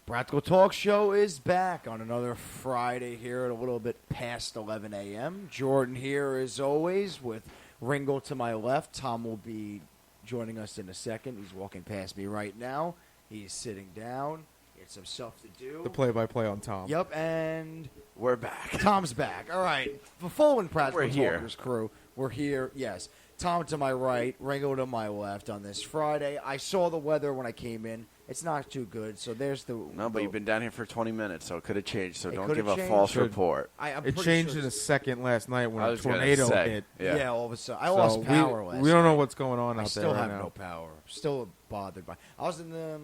Practical Talk Show is back on another Friday here at a little bit past 11 a.m. Jordan here as always with Ringo to my left. Tom will be joining us in a second. He's walking past me right now. He's sitting down. He had some stuff to do. The play-by-play on Tom. Yep, and we're back. Tom's back. All right. For full and Practical We're here. Talkers crew, we're here, yes. Tom to my right, Ringo to my left on this Friday. I saw the weather when I came in. It's not too good, so there's the... No, but you've been down here for 20 minutes, so it could have changed, so don't give changed. a false report. It changed in a second last night when I a was gonna tornado say, hit. Yeah, all of a sudden. I lost power last night. We don't know what's going on I out still there have right now. no power. Still bothered by... I was in the...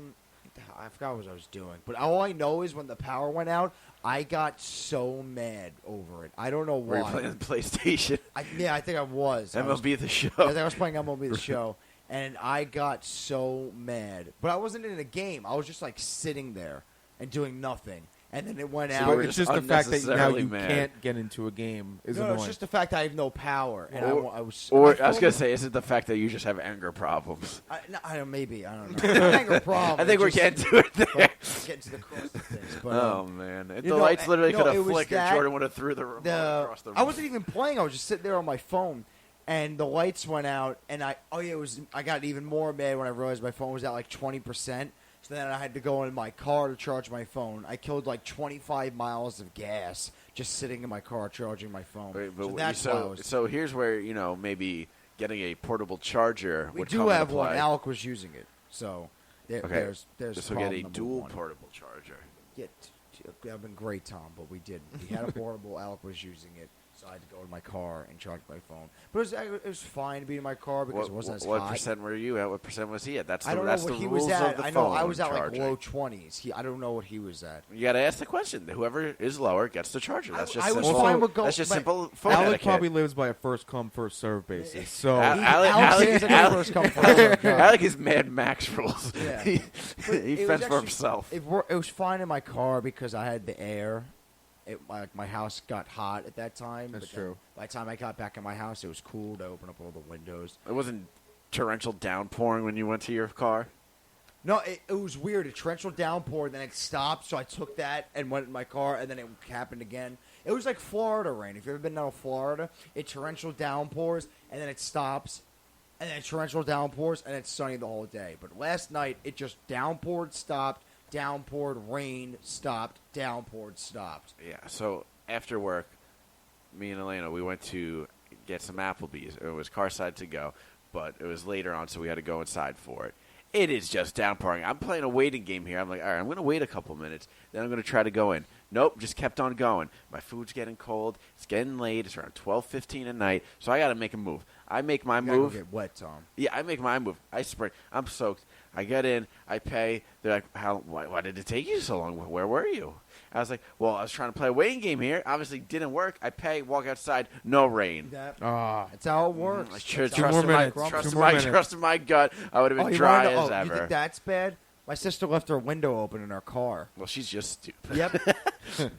I forgot what I was doing. But all I know is when the power went out, I got so mad over it. I don't know why. Were you playing the PlayStation? I think I was. MLB The Show. I think I was playing MLB The Show. And I got so mad. But I wasn't in a game. I was just like sitting there and doing nothing. And then it went out. It's just the fact that now you mad. can't get into a game is annoying. It's just the fact that I have no power. And I was going to say, is it the fact that you just have anger problems? Maybe. I don't know. Anger problem. I think we're getting to it there. Getting to the cross of things. But, oh, man. If the lights literally could have flickered, Jordan would have threw the remote across the room. I wasn't even playing. I was just sitting there on my phone. And the lights went out, and I got even more mad when I realized my phone was at like 20%. So then I had to go in my car to charge my phone. I killed like 25 miles of gas just sitting in my car charging my phone. Right, but so that's why I was. So here's where, maybe getting a portable charger would come into play. We do have one. Alec was using it. So there's this will get a dual portable charger. Yeah, that would have been great, Tom, but we didn't. We had a portable. Alec was using it. So I had to go to my car and charge my phone. But it was fine to be in my car because it wasn't as hot. What percent were you at? What percent was he at? I don't know what he was at. I know I was at like low 20s. I don't know what he was at. You got to ask the question. Whoever is lower gets the charger. That's just simple. That's just simple phone Alec etiquette. probably lives by a first come, first serve basis. So Alec is Mad Max rules. Yeah. he fends for himself. It was fine in my car because I had the air. My house got hot at that time. That's true. By the time I got back in my house, it was cool to open up all the windows. It wasn't torrential downpouring when you went to your car? No, it was weird. A torrential downpour, then it stopped, so I took that and went in my car, and then it happened again. It was like Florida rain. If you've ever been to Florida, it torrential downpours, and then it stops, and then it torrential downpours, and it's sunny the whole day. But last night, it just downpoured, stopped, downpoured, rain, stopped, downpoured, stopped. Yeah, so after work, me and Elena, we went to get some Applebee's. It was car side to go, but it was later on, so we had to go inside for it. It is just downpouring. I'm playing a waiting game here. I'm like, all right, I'm going to wait a couple minutes. Then I'm going to try to go in. Nope, just kept on going. My food's getting cold. It's getting late. It's around 12:15 at night, so I got to make a move. I make my move. You get wet, Tom. Yeah, I make my move. I sprint. I'm soaked. I get in. I pay. They're like, why did it take you so long? Where were you? I was like, well, I was trying to play a waiting game here. Obviously, didn't work. I pay, walk outside, no rain. That's how it works. I should have trusted my gut. I would have been dry as ever. You think that's bad? My sister left her window open in her car. Well, she's just stupid. Yep.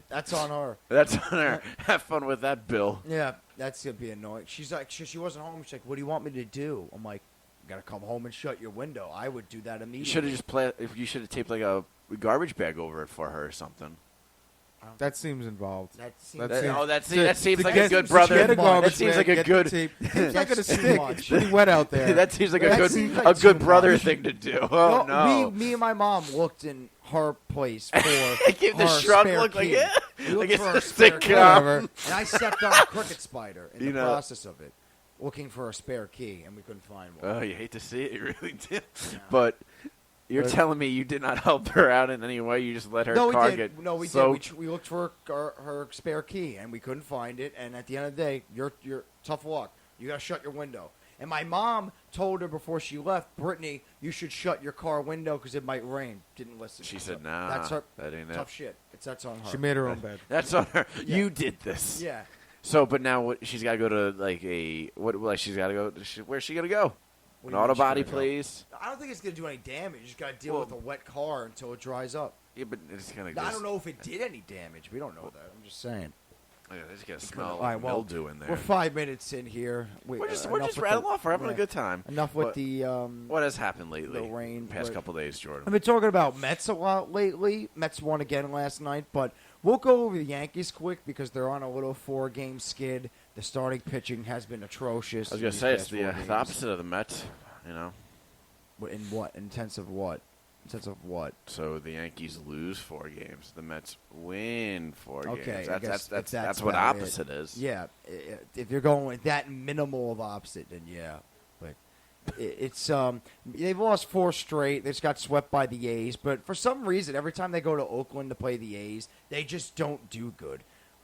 That's on her. That's on her. Have fun with that, Bill. Yeah, that's going to be annoying. She's like, she wasn't home. She's like, what do you want me to do? I'm like, you got to come home and shut your window. I would do that immediately. You should have taped like a garbage bag over it for her or something. That seems involved. That seems like a good brother. That seems like a good. It's not going to stick. It's pretty wet out there. That seems like a good brother thing to do. Oh no! Me and my mom looked in her place for give the her shrug spare look key. like We looked it's for her a spare key, sitcom. and I stepped on a cricket spider in the process of it, looking for a spare key, and we couldn't find one. Oh, you hate to see it. You really did. Yeah. But you're telling me you did not help her out in any way? You just let her car get we soaked? did. We looked for her spare key, and we couldn't find it. And at the end of the day, you're tough luck. You got to shut your window. And my mom told her before she left, Brittany, you should shut your car window because it might rain. Didn't listen. She said, nah, that's her, that ain't tough it. shit. That's on her. She made her own bed. That's on her. Yeah. You did this. Yeah. So, but now she's got to go to she's got to go. Where's she going to go? An auto body place? I don't think it's going to do any damage. You just got to deal with a wet car until it dries up. Yeah, but it's going to. I don't know if it did any damage. We don't know that. I'm just saying. Yeah, they just get a smell All right, of well, mildew in there. We're 5 minutes in here. We're just rattling off. We're having a good time. Enough with the what has happened lately? the rain. Past couple days, Jordan. I've been talking about Mets a lot lately. Mets won again last night, but we'll go over the Yankees quick because they're on a little 4-game skid. The starting pitching has been atrocious. I was going to say, it's the opposite of the Mets, you know. In what? In sense of what? In sense of what? So the Yankees lose 4 games. The Mets win 4 Okay, games. I guess That's what about opposite is. Yeah, if you're going with that minimal of opposite, then yeah. But it's they've lost 4 straight. They just got swept by the A's. But for some reason, every time they go to Oakland to play the A's, they just don't do good.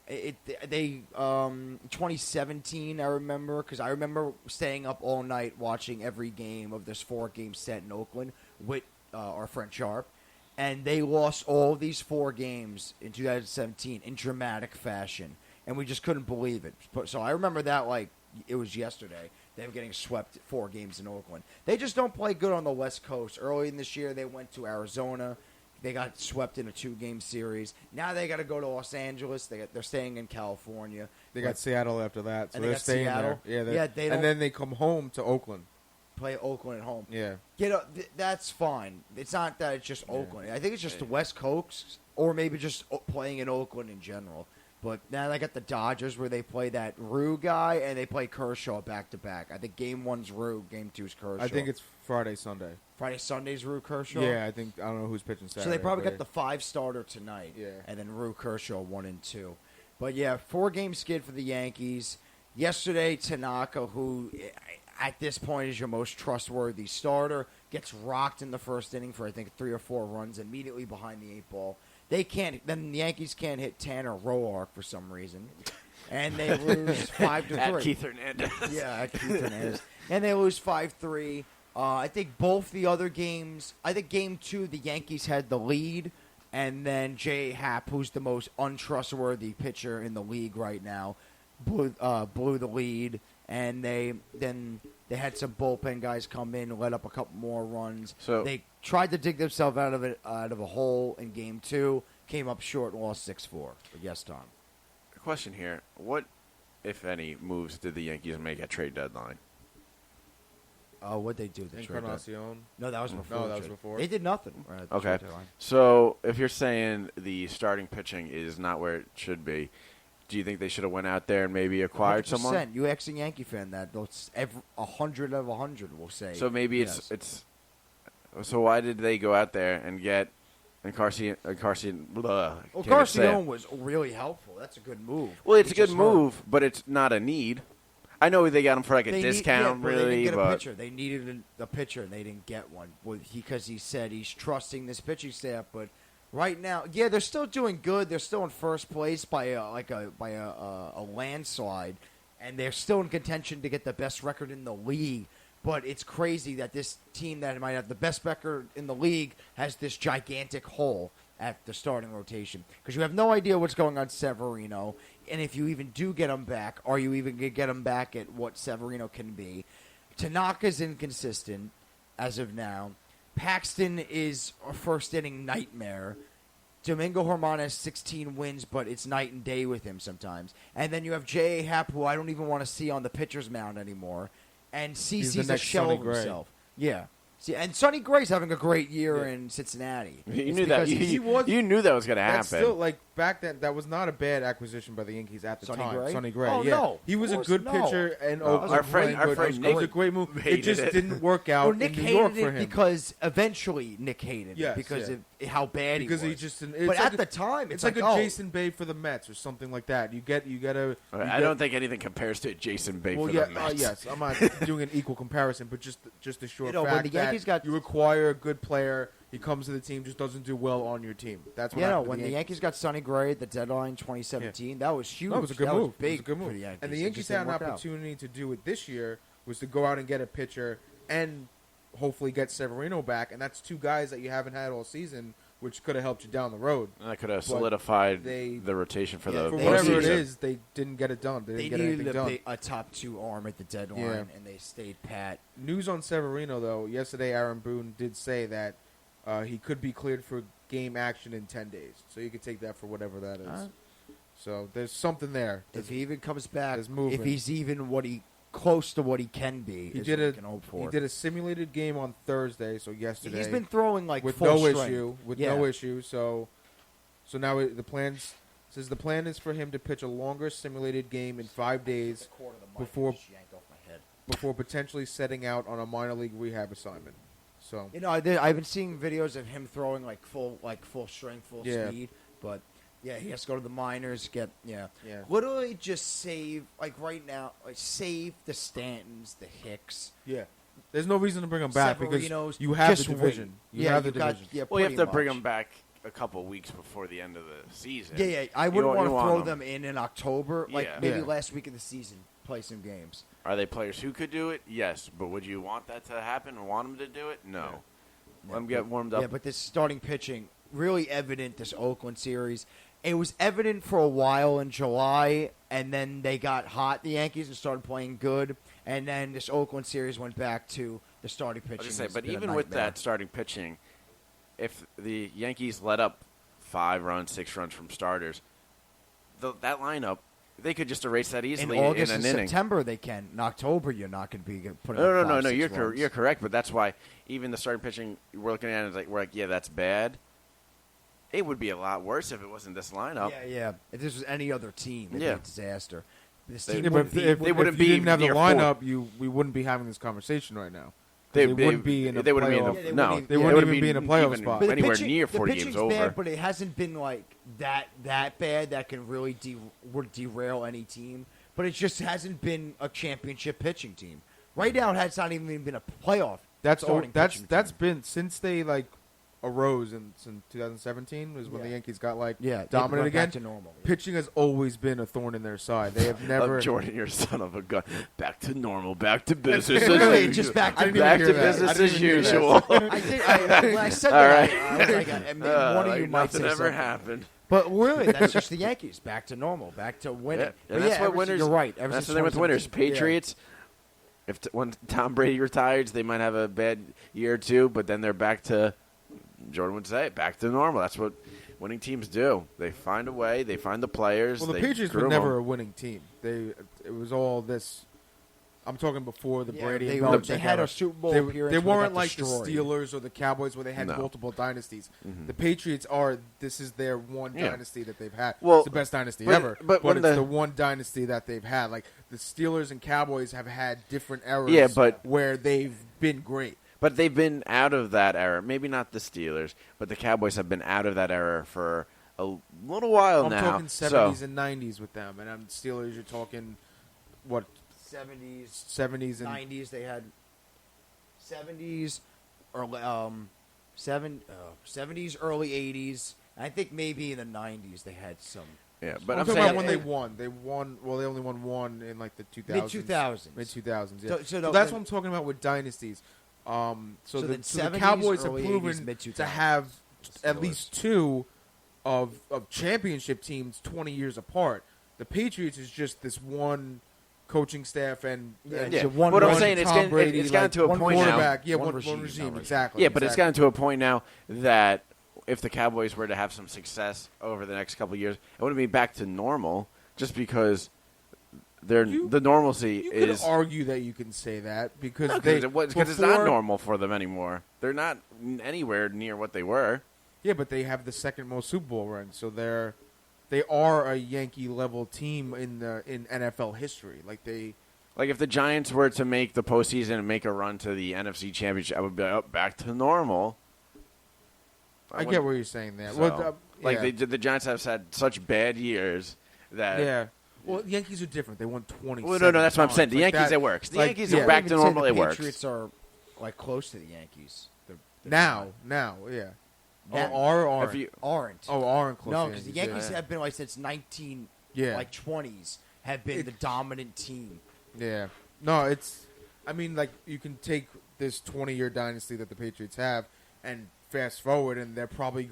2017, I remember, because I remember staying up all night watching every game of this 4-game set in Oakland with our friend Sharp, and they lost all these 4 games in 2017 in dramatic fashion, and we just couldn't believe it. So I remember that like it was yesterday. They were getting swept 4 games in Oakland. They just don't play good on the West Coast. Early in this year, they went to Arizona. They got swept in a 2-game series. Now they got to go to Los Angeles. They're staying in California. They got Seattle after that, so And they they're got staying Seattle? there. Yeah, they don't- and then they come home to Oakland. Play Oakland at home. Yeah. That's fine. It's not that it's just Oakland. I think it's just the Yeah. West Coast, or maybe just playing in Oakland in general. But now they got the Dodgers where they play that Rue guy, and they play Kershaw back-to-back. I think Game 1's Rue, Game 2's Kershaw. I think it's Friday, Sunday. Friday, Sunday's Rue Kershaw? Yeah, I don't know who's pitching Saturday. So they probably but got the 5-starter tonight. Yeah. And then Rue Kershaw 1 and 2. But yeah, 4-game skid for the Yankees. Yesterday, Tanaka, who at this point is your most trustworthy starter, gets rocked in the first inning for I think 3 or 4 runs immediately behind the 8 ball. Then the Yankees can't hit Tanner Roark for some reason. And they lose 5-3. At Keith Hernandez. Yeah, at Keith Hernandez. And they lose 5-3. I think both the other games, I think Game 2, the Yankees had the lead, and then J.A. Happ, who's the most untrustworthy pitcher in the league right now, blew the lead, and they had some bullpen guys come in and let up a couple more runs. So they tried to dig themselves out of a hole in Game 2, came up short and lost 6-4. But yes, Tom. Question here: what, if any, moves did the Yankees make at trade deadline? What'd they do? The trade deadline? Encarnacion. No, that was before. No, the that was trade. before. They did nothing. At the Okay. trade deadline. So if you're saying the starting pitching is not where it should be, do you think they should have went out there and maybe acquired 100%. someone? You ex Yankee fan, that 100 of 100 will say. So maybe yes. it's. So why did they go out there and get Encarnacion? Well, Garcion was really helpful. That's a good move. Well, it's a He good just move, but it's not a need. I know they got him for like a They discount, they didn't really, get a but pitcher. They needed a pitcher, and they didn't get one. Because he said he's trusting this pitching staff. But right now, yeah, they're still doing good. They're still in first place by a landslide, and they're still in contention to get the best record in the league. But it's crazy that this team that might have the best record in the league has this gigantic hole at the starting rotation because you have no idea what's going on Severino, and if you even do get him back, are you even going to get him back at what Severino can be? Tanaka's inconsistent as of now. Paxton is a first-inning nightmare. Domingo Germán has 16 wins, but it's night and day with him sometimes. And then you have J.A. Happ, who I don't even want to see on the pitcher's mound anymore. And CC's a shell Sonny of Gray. himself. Yeah. See, and Sonny Gray's having a great year in Cincinnati. you It's knew that. because he's- You knew that was going to happen. That's still, like, back then, that was not a bad acquisition by the Yankees at the Sonny time. Gray? Sonny Gray, Oh, yeah. no. He was Of a course, good no. pitcher, and Oakland our friend playing good. Nick It was a great move. It hated just it. didn't work out Well, Nick in New York hated for it him. because eventually Nick hated Yes, it because yeah. of how bad because he he was. just it's But like at a- the time, it's like like a oh, Jason Bay for the Mets or something like that. You gotta. I don't think anything compares to Jason Bay Well, for yeah, the Mets. yes. I'm not doing an equal comparison, but just a short when fact the Yankees that got- you acquire a good player, he comes to the team, just doesn't do well on your team. That's what Yeah, no, happened to when the Yankees got Sonny Gray at the deadline 2017, that was huge. No, it was a good that move. Was big It was a good move. for the Yankees. And the It Yankees just had an didn't work out. opportunity to do it this year, was to go out and get a pitcher and hopefully get Severino back. And that's 2 guys that you haven't had all season, which could have helped you down the road. And that could have But solidified they- the rotation for Yeah, the For They whatever it needed- is, they didn't get it done. They They didn't get needed anything done. a top 2 arm at the deadline, Yeah. and they stayed pat. News on Severino, though. Yesterday, Aaron Boone did say that he could be cleared for game action in 10 days. So you could take that for whatever that is. So there's something there. If he even comes back, there's movement. if he's even close to what he can be, He is did what a we can hope for. he did a simulated game on Thursday, so yesterday. He's been throwing like with full no strength. issue, Yeah. no issue. So now the plans says the plan is for him to pitch a longer simulated game in 5 days before potentially setting out on a minor league rehab assignment. So I've been seeing videos of him throwing like full strength, full Yeah. speed, but yeah, he has to go to the minors, Yeah. literally just save right now, save the Stantons, the Hicks. yeah, there's no reason to bring him back because Severinos, you have the just wait. division. You have the got- division. yeah, Well, you have pretty to bring much. them back a couple weeks before the end of the season. Yeah, I wouldn't You want to want throw 'em. them in October, like Yeah. maybe Yeah. last week of the season, play some games. Are they players who could do it? Yes, but would you want that to happen and want them to do it? No. Let them get warmed up. Yeah, but this starting pitching, really evident this Oakland series. It was evident for a while in July, and then they got hot, the Yankees, and started playing good. And then this Oakland series went back to the starting pitching. I'll just say, has but been a even with nightmare. that starting pitching, if the Yankees let up 5 runs, 6 runs from starters, that lineup, they could just erase that in easily August in and an inning. September they can. In October, you're not going to be putting. No, up five, no. six runs. You're correct, but that's why even the starting pitching we're looking at is we're like, yeah, that's bad. It would be a lot worse if it wasn't this lineup. Yeah. If this was any other team, it'd be Yeah. a disaster. This They- team Yeah, but wouldn't be. if they you wouldn't be didn't have the near lineup, we wouldn't be having this conversation right now. They wouldn't be in a they wouldn't be in playoff. the, Yeah, no, they wouldn't wouldn't even be in a playoff even spot. But the anywhere pitching- near the 40 pitching's games over. bad, but it hasn't been like that bad that can really would derail any team. But it just hasn't been a championship pitching team. Right now, it has not even been a playoff. That's starting that's pitching that's team. been since they arose in 2017 was when the Yeah. Yankees got Yeah, dominant went again. back to normal. Pitching has always been a thorn in their side. They have never. Jordan, you're son of a gun. Back to normal. Back to business. Really, as just usual. back to- I didn't back even to hear that. business I didn't as even hear that. usual. I think when I said All that, right. I was like, maybe one of you like might nothing say ever something. happened. But really, that's just the Yankees. Back to normal. Back to winning. Yeah, But and that's what ever since- winners. You're right. Ever That's the since thing with winners. 2017, yeah. Patriots. When Tom Brady retires, they might have a bad year or two, but then they're back to. Jordan would say, back to normal. That's what winning teams do. They find a way. They find the players. Well, the they Patriots were groom never them. a winning team. It was all this. I'm talking before the Yeah, Brady they, and were- Belichick they had era. a Super Bowl They appearance. they where weren't got like the destroyed. Steelers or the Cowboys where they had No. multiple dynasties. Mhm. The Patriots this is their one Yeah. dynasty that they've had. Well, it's the best dynasty but- ever. but when it's the- the one dynasty that they've had. Like the Steelers and Cowboys have had different eras Yeah, but- where they've been great. But they've been out of that era. Maybe not the Steelers, but the Cowboys have been out of that era for a little while I'm now. talking 70s and 90s with them. And Steelers, you're talking, what, 70s, 70s and 90s. They had 70s, or 70s, early 80s. I think maybe in the 90s they had some yeah, but I'm I'm talking saying about when they won. They won. Well, they only won one in like the 2000s. mid-2000s. Mid 2000s. Yeah. So- So, so that's the- what I'm talking about with dynasties. So So the then 70s, Cowboys have early 80s, proven mid-2000s. to have at Steelers. least two of championship teams 20 years apart. The Patriots is just this one coaching staff and Yeah, and Yeah. So one What I'm run, saying, it's Tom getting, Brady, it's gotten like, to a one point now. quarterback. Yeah, One one regime, regime. not regime. Exactly. Yeah, but it's exactly. gotten to a point now that if the Cowboys were to have some success over the next couple of years, it wouldn't be back to normal just because the normalcy You could is. argue that you can say that because Because it's not before- normal for them anymore. They're not anywhere near what they were. Yeah, but they have the second most Super Bowl runs, so they are a Yankee level team in NFL history. Like they, Like if the Giants were to make the postseason and make a run to the NFC Championship, I would be like, back to normal. I get what you're saying there. So, Well, like yeah. the Giants have had such bad years that. Yeah. Well, the Yankees are different. They won 20. Well, no, that's what I'm saying. The Yankees, it works. The like, Yankees yeah. are back to Even say normal. the It works. Patriots are like close to the Yankees. They're Now, not. yeah. Now. Or aren't. If you, Aren't. Aren't close. No, to because the Yankees, Yankees yeah. have been like since 19 Yeah. like 20s have been the dominant team. Yeah. No, it's. I mean, like you can take this 20-year dynasty that the Patriots have and fast forward, and they're probably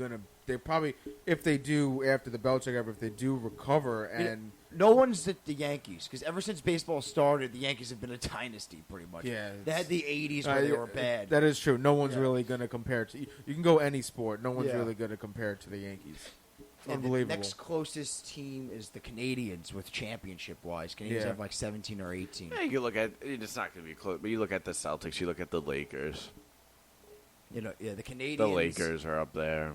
if they do after the Belichick era, if they do recover and. No one's the Yankees because ever since baseball started, the Yankees have been a dynasty pretty much. Yeah, They had the 80s where they were bad. That is true. No one's Yeah. really going to compare it to. You can go any sport. No one's Yeah. really going to compare it to the Yankees. And the Unbelievable. next closest team is the Canadians with championship-wise. Canadians Yeah. have like 17 or 18. Yeah, you look at it's not going to be close, but you look at the Celtics, you look at the Lakers. You know, yeah, the Canadians. The Lakers are up there.